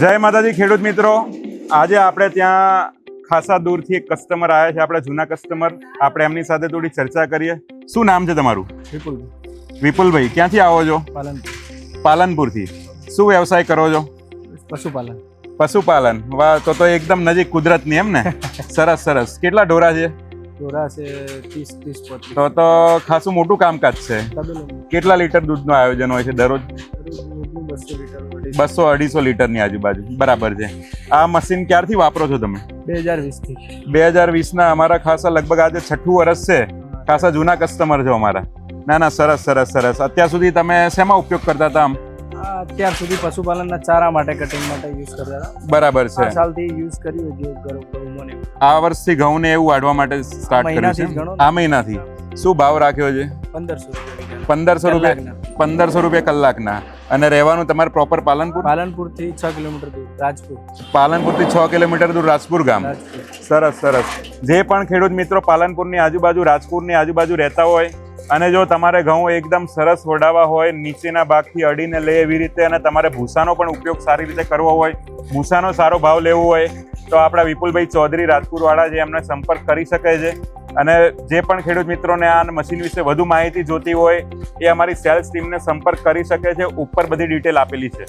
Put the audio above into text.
જય માતાજી ખેડૂત મિત્રો, આજે આપણે ત્યાં ખાસા દૂરથી એક કસ્ટમર આવ્યા છે, આપણા જૂના કસ્ટમર. આપણે એમની સાથે થોડી ચર્ચા કરીએ. શું નામ છે તમારું? વિપુલભાઈ. ક્યાંથી આવો છો? પાલનપુરથી. શું વ્યવસાય કરો છો? પશુપાલન. વાહ, તો એકદમ નજીક કુદરતની એમ ને. સરસ સરસ. કેટલા ઢોરા છે? તો ખાસું મોટું કામકાજ છે. કેટલા લીટર દૂધનું આયોજન હોય છે દરરોજ? 200-250 લીટરની આજુબાજુ. બરાબર છે. આ મશીન ક્યારથી વાપરો છો તમે? 2020 ના. અમારા ખાસા લગભગ આજે 6ઠું વર્ષ છે. ખાસા જૂના કસ્ટમર છો અમારા. ના ના, સરસ સરસ સરસ. અત્યાર સુધી તમે શેમાં ઉપયોગ કરતા હતા? અત્યાર સુધી પશુપાલનના ચારા માટે, કટિંગ માટે યુઝ કરતા હતા. બરાબર છે. 5 સાલથી યુઝ કર્યું છે. આ વર્ષથી ઘઉં ને એવું વાઢવા માટે સ્ટાર્ટ કર્યું છે. આ મહિનાથી. શું ભાવ રાખ્યો છે? 1500 રૂપિયા. 1500 રૂપિયા કલાકના. અને રહેવાનું તમારે પ્રોપર પાલનપુરથી 6 કિલોમીટર દૂર રાજપુર. પાલનપુરથી 6 કિલોમીટર દૂર રાજપુર ગામ. સરસ સરસ. જે પણ ખેડૂત મિત્રો પાલનપુરની આજુબાજુ, રાજપુરની આજુબાજુ રહેતા હોય અને જો તમારે ઘઉં એકદમ સરસ વડાવા હોય, નીચેના ભાગથી અડીને લે એવી રીતે, અને તમારે ભૂસાનો પણ ઉપયોગ સારી રીતે કરવો હોય, ભૂસાનો સારો ભાવ લેવો હોય, તો આપણા વિપુલભાઈ ચૌધરી રાજપુરવાળા જે એમને સંપર્ક કરી શકે છે. અને જે પણ ખેડૂત મિત્રોને આ મશીન વિશે વધુ માહિતી જોતી હોય એ અમારી સેલ્સ ટીમને સંપર્ક કરી શકે છે. ઉપર બધી ડિટેલ આપેલી છે.